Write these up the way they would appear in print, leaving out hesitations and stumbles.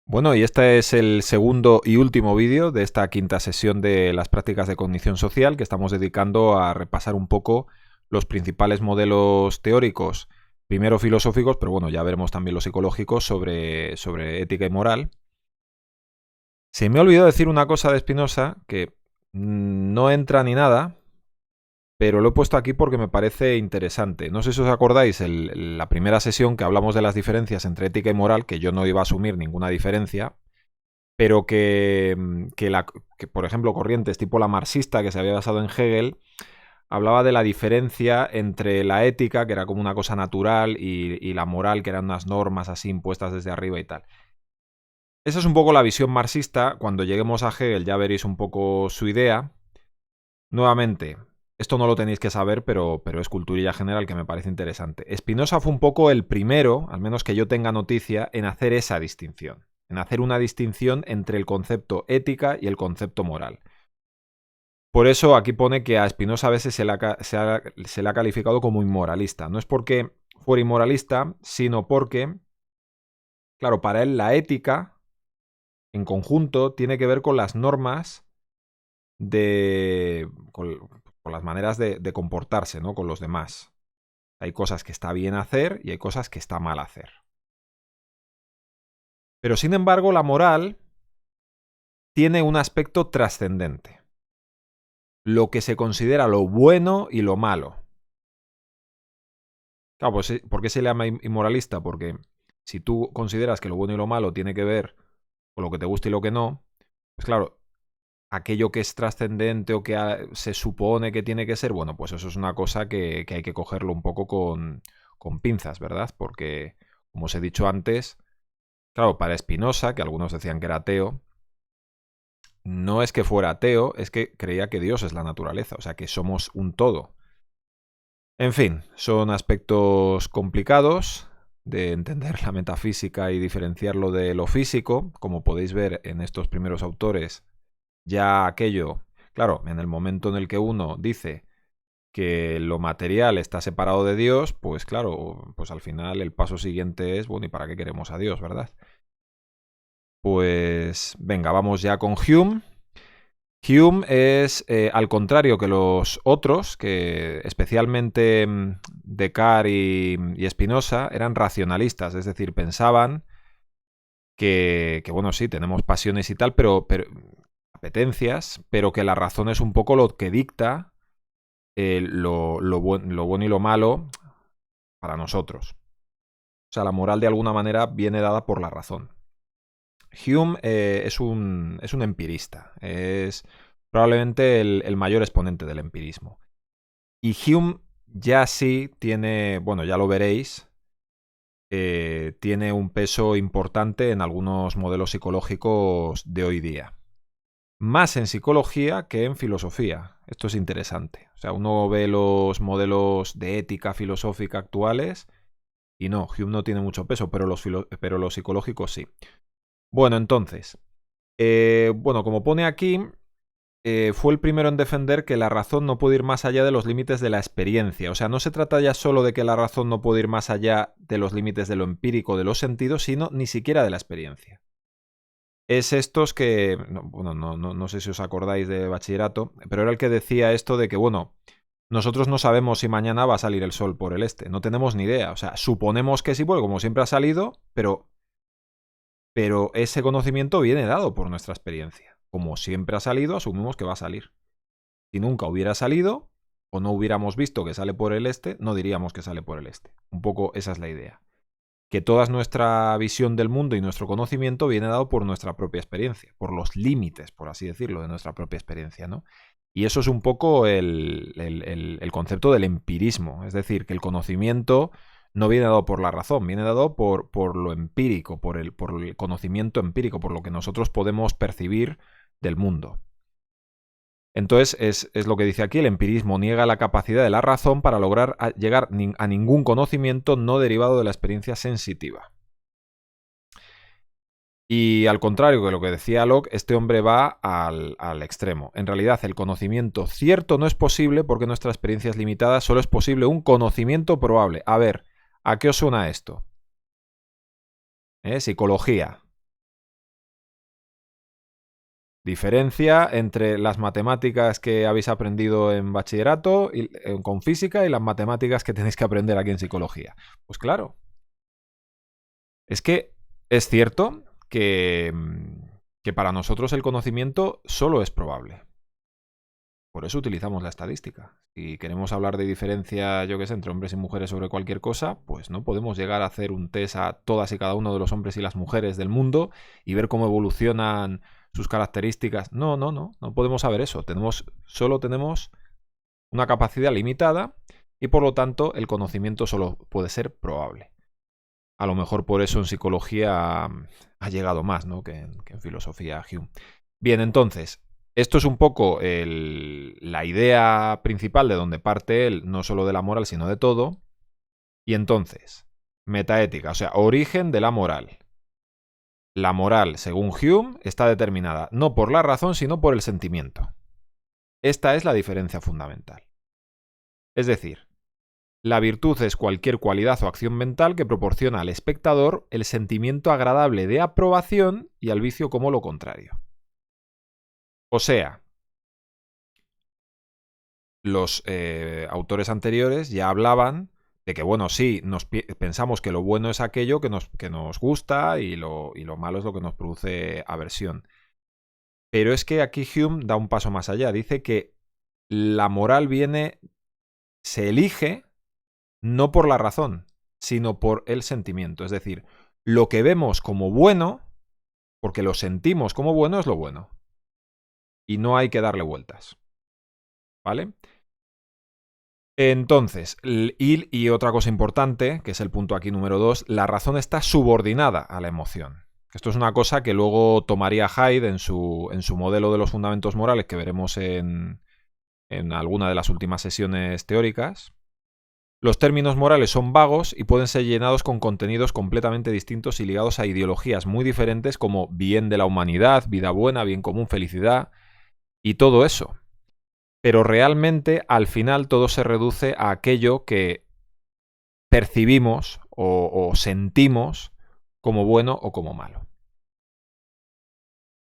Bueno, y este es el segundo y último vídeo de esta quinta sesión de las prácticas de cognición social que estamos dedicando a repasar un poco los principales modelos teóricos, primero filosóficos, pero bueno, ya veremos también los psicológicos sobre ética y moral. Se me ha olvidado decir una cosa de Spinoza que no entra ni nada, pero lo he puesto aquí porque me parece interesante. No sé si os acordáis la primera sesión que hablamos de las diferencias entre ética y moral, que yo no iba a asumir ninguna diferencia, pero que, por ejemplo, corrientes tipo la marxista, que se había basado en Hegel, hablaba de la diferencia entre la ética, que era como una cosa natural, y la moral, que eran unas normas así impuestas desde arriba y tal. Esa es un poco la visión marxista. Cuando lleguemos a Hegel ya veréis un poco su idea. Nuevamente, esto no lo tenéis que saber, pero es culturilla general que me parece interesante. Spinoza fue un poco el primero, al menos que yo tenga noticia, en hacer esa distinción. En hacer una distinción entre el concepto ética y el concepto moral. Por eso aquí pone que a Spinoza a veces se le ha calificado como inmoralista. No es porque fuera inmoralista, sino porque, claro, para él la ética, en conjunto, tiene que ver con las normas con las maneras de comportarse, ¿no? Con los demás. Hay cosas que está bien hacer y hay cosas que está mal hacer. Pero sin embargo, la moral tiene un aspecto trascendente. Lo que se considera lo bueno y lo malo. Claro, pues, ¿por qué se le llama inmoralista? Porque si tú consideras que lo bueno y lo malo tiene que ver con lo que te gusta y lo que no, pues claro, aquello que es trascendente o que se supone que tiene que ser, bueno, pues eso es una cosa que hay que cogerlo un poco con pinzas, ¿verdad? Porque, como os he dicho antes, claro, para Spinoza, que algunos decían que era ateo, no es que fuera ateo, es que creía que Dios es la naturaleza, o sea, que somos un todo. En fin, son aspectos complicados de entender la metafísica y diferenciarlo de lo físico, como podéis ver en estos primeros autores. Ya aquello, claro, en el momento en el que uno dice que lo material está separado de Dios, pues claro, pues al final el paso siguiente es, bueno, ¿y para qué queremos a Dios, verdad? Pues venga, vamos ya con Hume. Hume es, al contrario que los otros, que especialmente Descartes y Spinoza, eran racionalistas, es decir, pensaban que bueno, sí, tenemos pasiones y tal, pero apetencias, pero que la razón es un poco lo que dicta lo bueno y lo malo para nosotros. O sea, la moral de alguna manera viene dada por la razón. Hume es un empirista, es probablemente el mayor exponente del empirismo. Y Hume ya sí tiene, bueno, ya lo veréis, tiene un peso importante en algunos modelos psicológicos de hoy día. Más en psicología que en filosofía. Esto es interesante. O sea, uno ve los modelos de ética filosófica actuales y no, Hume no tiene mucho peso, pero los psicológicos sí. Bueno, entonces, bueno, como pone aquí, fue el primero en defender que la razón no puede ir más allá de los límites de la experiencia. O sea, no se trata ya solo de que la razón no puede ir más allá de los límites de lo empírico, de los sentidos, sino ni siquiera de la experiencia. Es estos que, no, bueno, no sé si os acordáis de bachillerato, pero era el que decía esto de que, bueno, nosotros no sabemos si mañana va a salir el sol por el este, no tenemos ni idea. O sea, suponemos que sí, porque como siempre ha salido, pero ese conocimiento viene dado por nuestra experiencia. Como siempre ha salido, asumimos que va a salir. Si nunca hubiera salido, o no hubiéramos visto que sale por el este, no diríamos que sale por el este. Un poco esa es la idea. Que toda nuestra visión del mundo y nuestro conocimiento viene dado por nuestra propia experiencia, por los límites, por así decirlo, de nuestra propia experiencia, ¿no? Y eso es un poco el concepto del empirismo, es decir, que el conocimiento no viene dado por la razón, viene dado por lo empírico, por el conocimiento empírico, por lo que nosotros podemos percibir del mundo. Entonces, es lo que dice aquí, el empirismo niega la capacidad de la razón para lograr llegar a ningún conocimiento no derivado de la experiencia sensitiva. Y al contrario que lo que decía Locke, este hombre va al extremo. En realidad, el conocimiento cierto no es posible porque nuestra experiencia es limitada, solo es posible un conocimiento probable. A ver, ¿a qué os suena esto? Psicología. diferencia entre las matemáticas que habéis aprendido en bachillerato con física y las matemáticas que tenéis que aprender aquí en psicología. Pues claro, es que es cierto que para nosotros el conocimiento solo es probable. Por eso utilizamos la estadística. Si queremos hablar de diferencia, yo qué sé, entre hombres y mujeres sobre cualquier cosa, pues no podemos llegar a hacer un test a todas y cada uno de los hombres y las mujeres del mundo y ver cómo evolucionan sus características. No podemos saber eso. Solo tenemos una capacidad limitada y por lo tanto el conocimiento solo puede ser probable. A lo mejor por eso en psicología ha llegado más, ¿no?, que en filosofía Hume. Bien, entonces, esto es un poco la idea principal de donde parte él, no solo de la moral, sino de todo. Y entonces, metaética, o sea, origen de la moral. La moral, según Hume, está determinada no por la razón, sino por el sentimiento. Esta es la diferencia fundamental. Es decir, la virtud es cualquier cualidad o acción mental que proporciona al espectador el sentimiento agradable de aprobación y al vicio como lo contrario. O sea, los autores anteriores ya hablaban de que, bueno, sí, pensamos que lo bueno es aquello que nos gusta y lo malo es lo que nos produce aversión. Pero es que aquí Hume da un paso más allá. Dice que la moral se elige no por la razón, sino por el sentimiento. Es decir, lo que vemos como bueno, porque lo sentimos como bueno, es lo bueno. Y no hay que darle vueltas. ¿Vale? Entonces, y otra cosa importante, que es el punto aquí número 2, la razón está subordinada a la emoción. Esto es una cosa que luego tomaría Hyde en su modelo de los fundamentos morales, que veremos en alguna de las últimas sesiones teóricas. Los términos morales son vagos y pueden ser llenados con contenidos completamente distintos y ligados a ideologías muy diferentes como bien de la humanidad, vida buena, bien común, felicidad y todo eso. Pero realmente al final todo se reduce a aquello que percibimos o sentimos como bueno o como malo.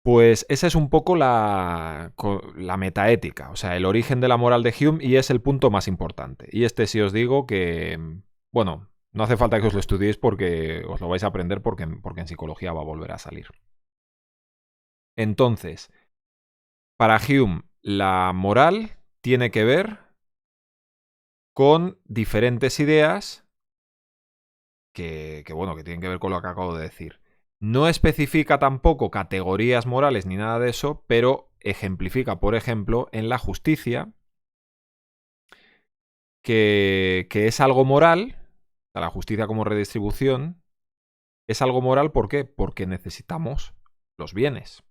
Pues esa es un poco la metaética, o sea, el origen de la moral de Hume, y es el punto más importante. Y este sí os digo que, bueno, no hace falta que os lo estudiéis porque os lo vais a aprender porque en psicología va a volver a salir. Entonces, para Hume, la moral tiene que ver con diferentes ideas que tienen que ver con lo que acabo de decir. No especifica tampoco categorías morales ni nada de eso, pero ejemplifica, por ejemplo, en la justicia, que es algo moral, o sea, la justicia como redistribución, es algo moral, ¿por qué? Porque necesitamos los bienes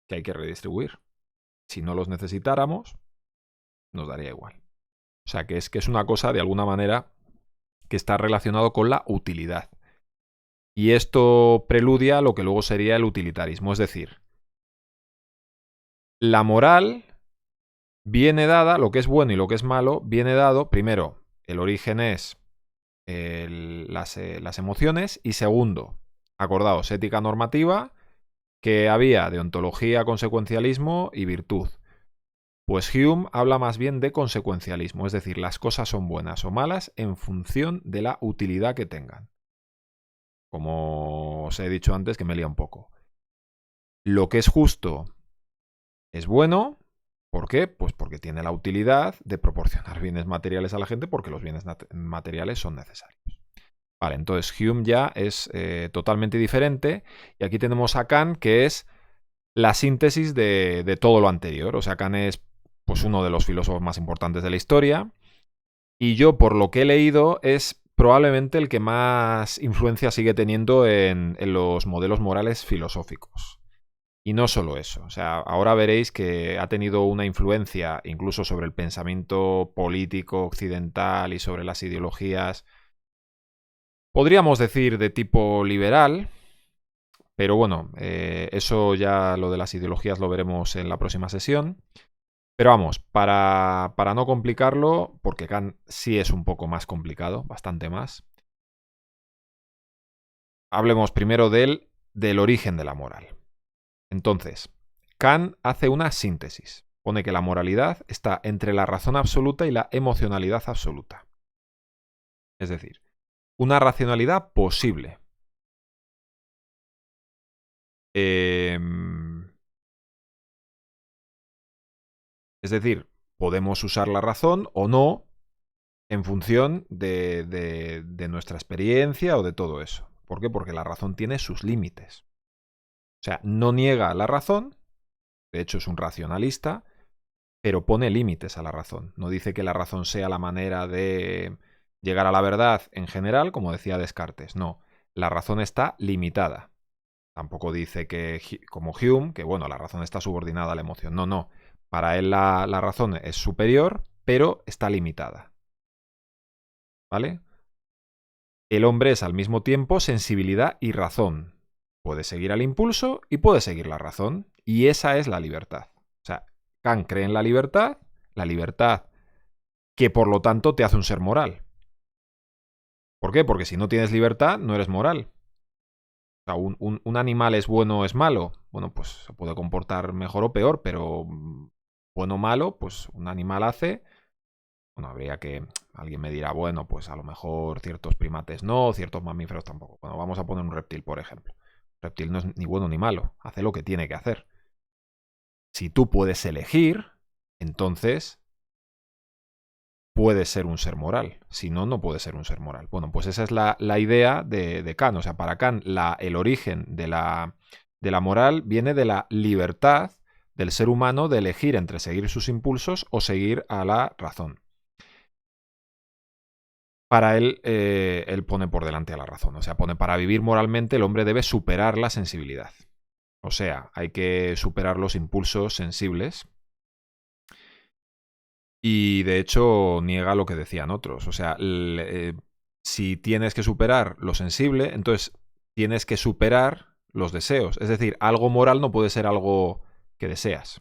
que hay que redistribuir. Si no los necesitáramos, nos daría igual. O sea, que es una cosa, de alguna manera, que está relacionado con la utilidad. Y esto preludia a lo que luego sería el utilitarismo. Es decir, la moral viene dada, lo que es bueno y lo que es malo, viene dado, primero, el origen es las emociones, y segundo, acordaos, ética normativa, que había deontología, consecuencialismo y virtud. Pues Hume habla más bien de consecuencialismo, es decir, las cosas son buenas o malas en función de la utilidad que tengan. Como os he dicho antes, que me lía un poco. Lo que es justo es bueno. ¿Por qué? Pues porque tiene la utilidad de proporcionar bienes materiales a la gente, porque los bienes materiales son necesarios. Vale, entonces Hume ya es totalmente diferente, y aquí tenemos a Kant, que es la síntesis de todo lo anterior. O sea, Kant es pues uno de los filósofos más importantes de la historia, y yo, por lo que he leído, es probablemente el que más influencia sigue teniendo en los modelos morales filosóficos. Y no solo eso, o sea, ahora veréis que ha tenido una influencia incluso sobre el pensamiento político occidental y sobre las ideologías, podríamos decir, de tipo liberal, pero bueno, eso ya, lo de las ideologías, lo veremos en la próxima sesión. Pero vamos, para no complicarlo, porque Kant sí es un poco más complicado, bastante más, hablemos primero del origen de la moral. Entonces, Kant hace una síntesis. Pone que la moralidad está entre la razón absoluta y la emocionalidad absoluta. Es decir, una racionalidad posible. Es decir, podemos usar la razón o no en función de nuestra experiencia o de todo eso. ¿Por qué? Porque la razón tiene sus límites. O sea, no niega la razón, de hecho es un racionalista, pero pone límites a la razón. No dice que la razón sea la manera de llegar a la verdad en general, como decía Descartes. No, la razón está limitada. Tampoco dice que, como Hume, que bueno, la razón está subordinada a la emoción. No, no. Para él la razón es superior, pero está limitada. ¿Vale? El hombre es al mismo tiempo sensibilidad y razón. Puede seguir al impulso y puede seguir la razón. Y esa es la libertad. O sea, Kant cree en la libertad que por lo tanto te hace un ser moral. ¿Por qué? Porque si no tienes libertad, no eres moral. O sea, un animal es bueno o es malo. Bueno, pues se puede comportar mejor o peor, pero bueno o malo, pues un animal hace. Bueno, habría que. Alguien me dirá, bueno, pues a lo mejor ciertos primates no, ciertos mamíferos tampoco. Bueno, vamos a poner un reptil, por ejemplo. Un reptil no es ni bueno ni malo, hace lo que tiene que hacer. Si tú puedes elegir, entonces puede ser un ser moral. Si no, no puede ser un ser moral. Bueno, pues esa es la idea de Kant. O sea, para Kant el origen de la moral viene de la libertad del ser humano de elegir entre seguir sus impulsos o seguir a la razón. Para él, él pone por delante a la razón. O sea, pone para vivir moralmente el hombre debe superar la sensibilidad. O sea, hay que superar los impulsos sensibles. Y de hecho niega lo que decían otros. O sea, si tienes que superar lo sensible, entonces tienes que superar los deseos. Es decir, algo moral no puede ser algo que deseas.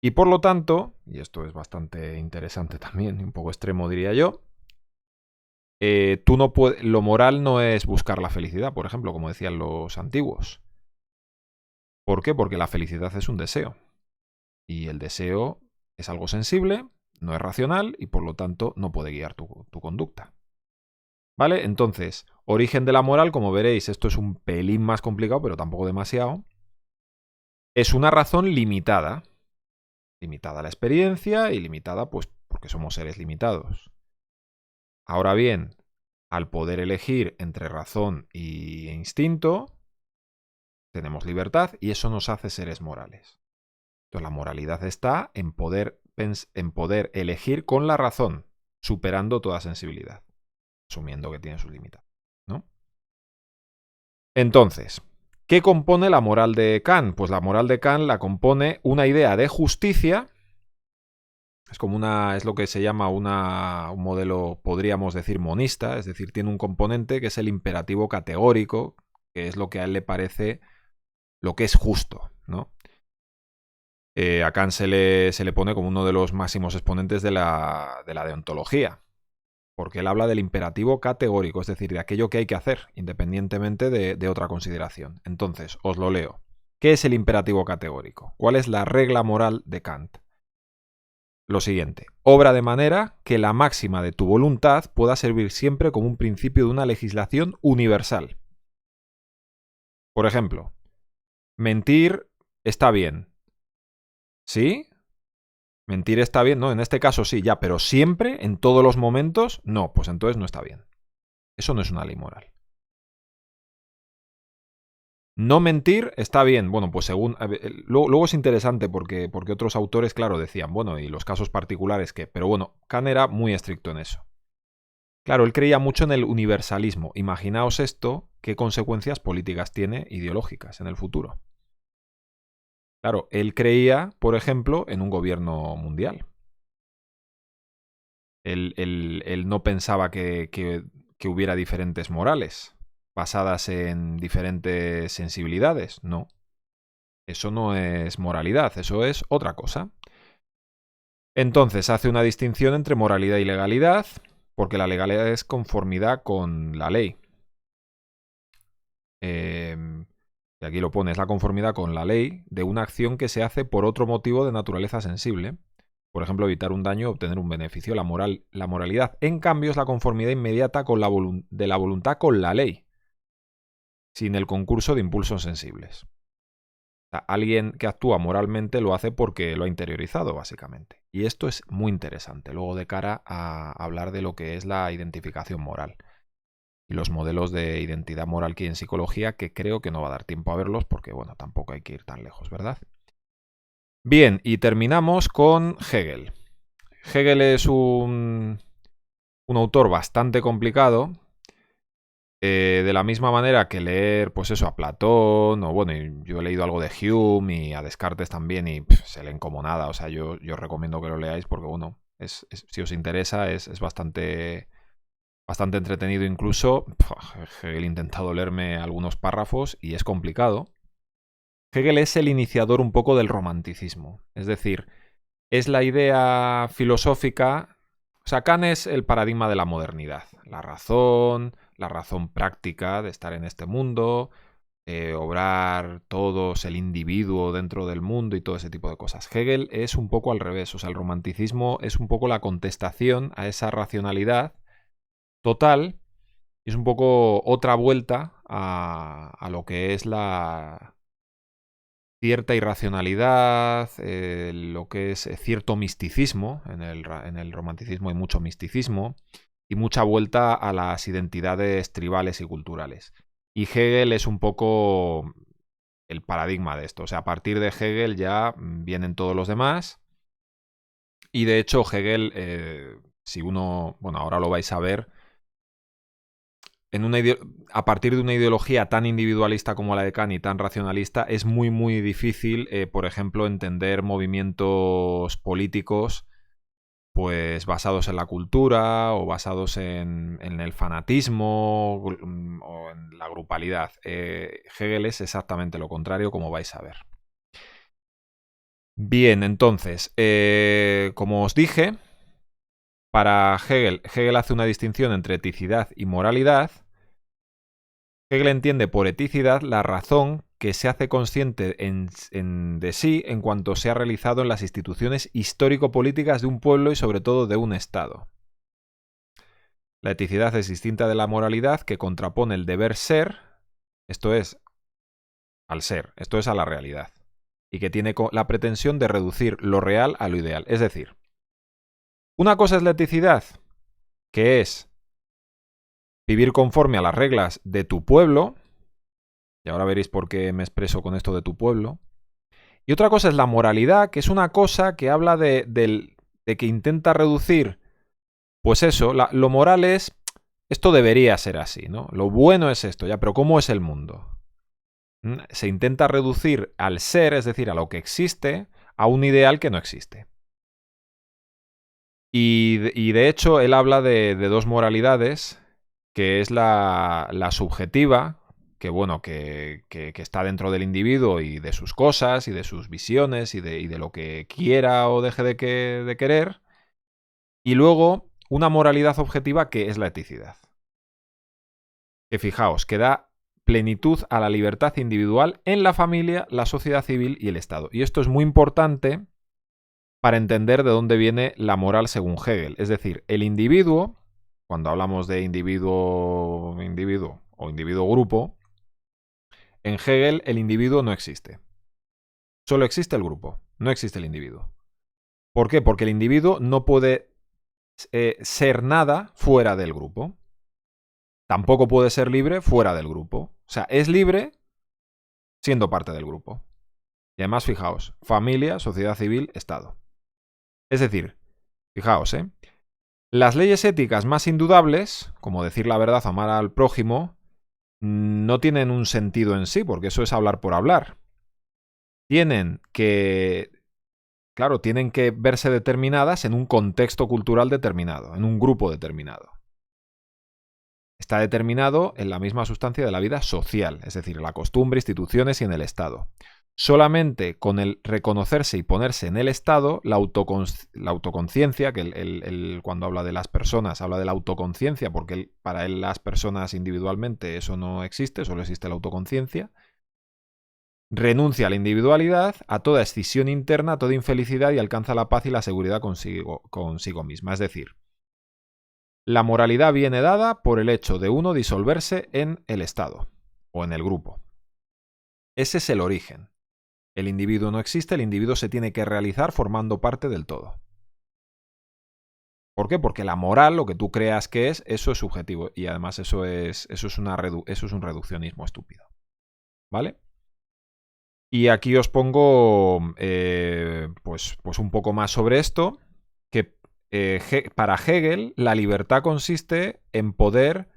Y por lo tanto, y esto es bastante interesante también, un poco extremo diría yo, tú no puedes, lo moral no es buscar la felicidad, por ejemplo, como decían los antiguos. ¿Por qué? Porque la felicidad es un deseo. Y el deseo es algo sensible, no es racional y por lo tanto no puede guiar tu conducta. ¿Vale? Entonces, origen de la moral, como veréis, esto es un pelín más complicado, pero tampoco demasiado. Es una razón limitada. Limitada a la experiencia y limitada, pues, porque somos seres limitados. Ahora bien, al poder elegir entre razón e instinto, tenemos libertad y eso nos hace seres morales. Entonces, la moralidad está en poder elegir con la razón, superando toda sensibilidad, asumiendo que tiene sus límites, ¿no? Entonces, ¿qué compone la moral de Kant? Pues la moral de Kant la compone una idea de justicia. Es lo que se llama un modelo, podríamos decir, monista, es decir, tiene un componente que es el imperativo categórico, que es lo que a él le parece lo que es justo, ¿no? A Kant se le pone como uno de los máximos exponentes de la deontología, porque él habla del imperativo categórico, es decir, de aquello que hay que hacer, independientemente de otra consideración. Entonces, os lo leo. ¿Qué es el imperativo categórico? ¿Cuál es la regla moral de Kant? Lo siguiente, obra de manera que la máxima de tu voluntad pueda servir siempre como un principio de una legislación universal. Por ejemplo, mentir está bien. ¿Sí? Mentir está bien, no, en este caso sí, ya, pero siempre, en todos los momentos, no, pues entonces no está bien. Eso no es una ley moral. No mentir está bien. Bueno, pues según... luego es interesante porque otros autores, claro, decían, bueno, y los casos particulares que... Pero bueno, Kant era muy estricto en eso. Claro, él creía mucho en el universalismo. Imaginaos esto, qué consecuencias políticas tiene ideológicas en el futuro. Claro, él creía, por ejemplo, en un gobierno mundial. Él no pensaba que hubiera diferentes morales basadas en diferentes sensibilidades. No. Eso no es moralidad, eso es otra cosa. Entonces hace una distinción entre moralidad y legalidad, porque la legalidad es conformidad con la ley. y aquí lo pone, es la conformidad con la ley de una acción que se hace por otro motivo de naturaleza sensible. Por ejemplo, evitar un daño o obtener un beneficio. La moralidad, en cambio, es la conformidad inmediata con de la voluntad con la ley, sin el concurso de impulsos sensibles. O sea, alguien que actúa moralmente lo hace porque lo ha interiorizado, básicamente. Y esto es muy interesante, luego de cara a hablar de lo que es la identificación moral y los modelos de identidad moral que hay en psicología, que creo que no va a dar tiempo a verlos porque, bueno, tampoco hay que ir tan lejos, ¿verdad? Bien, y terminamos con Hegel. Hegel es un autor bastante complicado, de la misma manera que leer, pues eso, a Platón, o bueno, yo he leído algo de Hume y a Descartes también, y se leen como nada. O sea, yo recomiendo que lo leáis porque, bueno, si os interesa, es bastante entretenido incluso. Hegel he intentado leerme algunos párrafos y es complicado. Hegel es el iniciador un poco del romanticismo, es decir, es la idea filosófica. O sea, Kant es el paradigma de la modernidad, la razón práctica de estar en este mundo, obrar todos, el individuo dentro del mundo y todo ese tipo de cosas. Hegel es un poco al revés, o sea, el romanticismo es un poco la contestación a esa racionalidad total y es un poco otra vuelta a lo que es la cierta irracionalidad, lo que es cierto misticismo. En el romanticismo hay mucho misticismo y mucha vuelta a las identidades tribales y culturales. Y Hegel es un poco el paradigma de esto. O sea, a partir de Hegel ya vienen todos los demás. Y de hecho Hegel, si uno, bueno, ahora lo vais a ver, a partir de una ideología tan individualista como la de Kant y tan racionalista, es muy, muy difícil, por ejemplo, entender movimientos políticos pues basados en la cultura o basados en el fanatismo o en la grupalidad. Hegel es exactamente lo contrario, como vais a ver. Bien, entonces, como os dije, para Hegel hace una distinción entre eticidad y moralidad. Hegel entiende por eticidad la razón que se hace consciente de sí en cuanto se ha realizado en las instituciones histórico-políticas de un pueblo y sobre todo de un Estado. La eticidad es distinta de la moralidad, que contrapone el deber ser, esto es, al ser, esto es a la realidad, y que tiene la pretensión de reducir lo real a lo ideal. Es decir, una cosa es la eticidad, que es vivir conforme a las reglas de tu pueblo, y ahora veréis por qué me expreso con esto de tu pueblo. Y otra cosa es la moralidad, que es una cosa que habla de que intenta reducir, pues eso, lo moral es, esto debería ser así, ¿no? Lo bueno es esto, ya, pero ¿cómo es el mundo? Se intenta reducir al ser, es decir, a lo que existe, a un ideal que no existe. Y de hecho, él habla de dos moralidades, que es la subjetiva, que bueno, que está dentro del individuo y de sus cosas y de sus visiones y de lo que quiera o deje de querer, y luego una moralidad objetiva que es la eticidad. Que fijaos, que da plenitud a la libertad individual en la familia, la sociedad civil y el Estado. Y esto es muy importante para entender de dónde viene la moral según Hegel. Es decir, el individuo, cuando hablamos de individuo o individuo-grupo, en Hegel el individuo no existe. Solo existe el grupo, no existe el individuo. ¿Por qué? Porque el individuo no puede ser nada fuera del grupo. Tampoco puede ser libre fuera del grupo. O sea, es libre siendo parte del grupo. Y además, fijaos, familia, sociedad civil, Estado. Es decir, fijaos, las leyes éticas más indudables, como decir la verdad o amar al prójimo, no tienen un sentido en sí, porque eso es hablar por hablar. Tienen que verse determinadas en un contexto cultural determinado, en un grupo determinado. Está determinado en la misma sustancia de la vida social, es decir, en la costumbre, instituciones y en el Estado. Solamente con el reconocerse y ponerse en el Estado, la autoconciencia, que cuando habla de las personas habla de la autoconciencia, porque para él las personas individualmente eso no existe, solo existe la autoconciencia. renuncia a la individualidad, a toda escisión interna, a toda infelicidad y alcanza la paz y la seguridad consigo misma. Es decir, la moralidad viene dada por el hecho de uno disolverse en el Estado o en el grupo. Ese es el origen. El individuo no existe, el individuo se tiene que realizar formando parte del todo. ¿Por qué? Porque la moral, lo que tú creas que es, eso es subjetivo. Y además eso es un reduccionismo estúpido. ¿Vale? Y aquí os pongo pues un poco más sobre esto, que para Hegel la libertad consiste en poder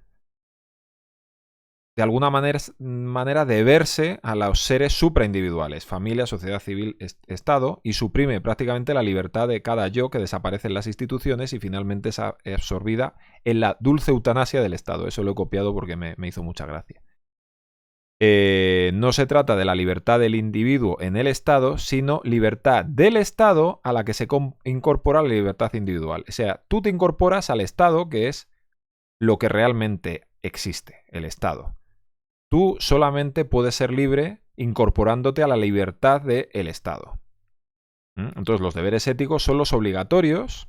de alguna manera deberse a los seres supraindividuales, familia, sociedad civil, Estado, y suprime prácticamente la libertad de cada yo que desaparece en las instituciones y finalmente es absorbida en la dulce eutanasia del Estado. Eso lo he copiado porque me hizo mucha gracia. No se trata de la libertad del individuo en el Estado, sino libertad del Estado a la que se incorpora la libertad individual. O sea, tú te incorporas al Estado, que es lo que realmente existe, el Estado. Tú solamente puedes ser libre incorporándote a la libertad del Estado. Entonces, los deberes éticos son los obligatorios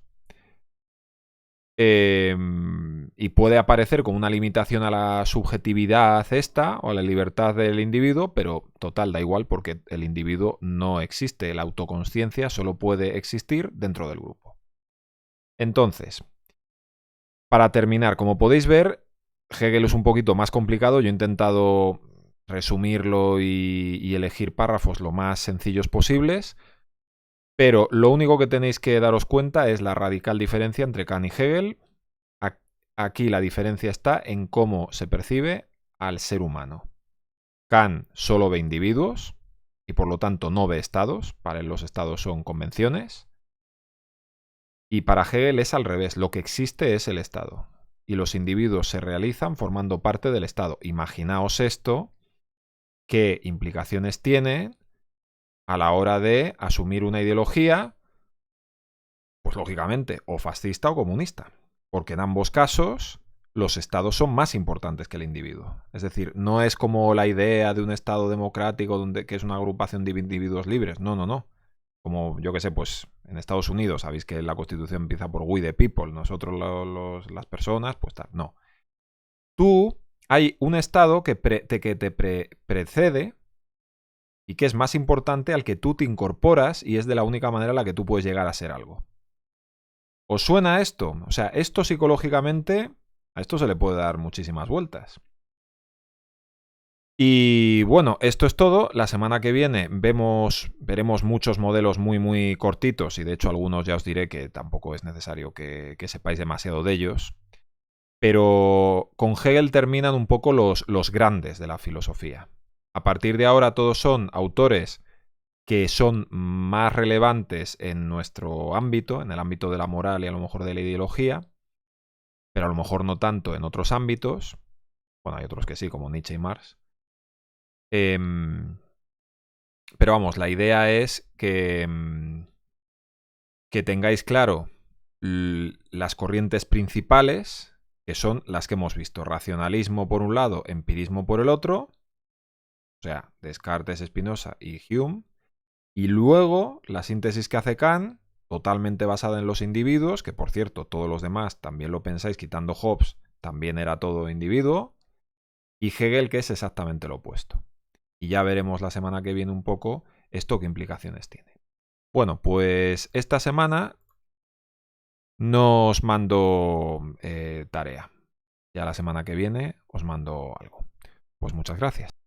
y puede aparecer como una limitación a la subjetividad esta o a la libertad del individuo, pero total, da igual porque el individuo no existe. La autoconsciencia solo puede existir dentro del grupo. Entonces, para terminar, como podéis ver, Hegel es un poquito más complicado. Yo he intentado resumirlo y elegir párrafos lo más sencillos posibles, pero lo único que tenéis que daros cuenta es la radical diferencia entre Kant y Hegel. Aquí la diferencia está en cómo se percibe al ser humano. Kant solo ve individuos y por lo tanto no ve estados. Para él los estados son convenciones. Y para Hegel es al revés. Lo que existe es el estado. Y los individuos se realizan formando parte del estado. Imaginaos esto, qué implicaciones tiene a la hora de asumir una ideología, pues lógicamente, o fascista o comunista. Porque en ambos casos los estados son más importantes que el individuo. Es decir, no es como la idea de un estado democrático que es una agrupación de individuos libres. No, no, no. Como yo que sé, pues en Estados Unidos sabéis que la Constitución empieza por we the people, nosotros las personas, pues tal. No. Hay un estado que te precede y que es más importante al que tú te incorporas y es de la única manera en la que tú puedes llegar a ser algo. ¿Os suena esto? O sea, esto psicológicamente, a esto se le puede dar muchísimas vueltas. Y bueno, esto es todo. La semana que viene veremos muchos modelos muy, muy cortitos y de hecho algunos ya os diré que tampoco es necesario que sepáis demasiado de ellos. Pero con Hegel terminan un poco los grandes de la filosofía. A partir de ahora todos son autores que son más relevantes en nuestro ámbito, en el ámbito de la moral y a lo mejor de la ideología, pero a lo mejor no tanto en otros ámbitos. Bueno, hay otros que sí, como Nietzsche y Marx. Pero vamos, la idea es que tengáis claro las corrientes principales, que son las que hemos visto. Racionalismo por un lado, empirismo por el otro. O sea, Descartes, Spinoza y Hume. Y luego la síntesis que hace Kant, totalmente basada en los individuos, que por cierto, todos los demás también lo pensáis, quitando Hobbes, también era todo individuo. Y Hegel, que es exactamente lo opuesto. Y ya veremos la semana que viene un poco esto qué implicaciones tiene. Bueno, pues esta semana no os mando tarea. Ya la semana que viene os mando algo. Pues muchas gracias.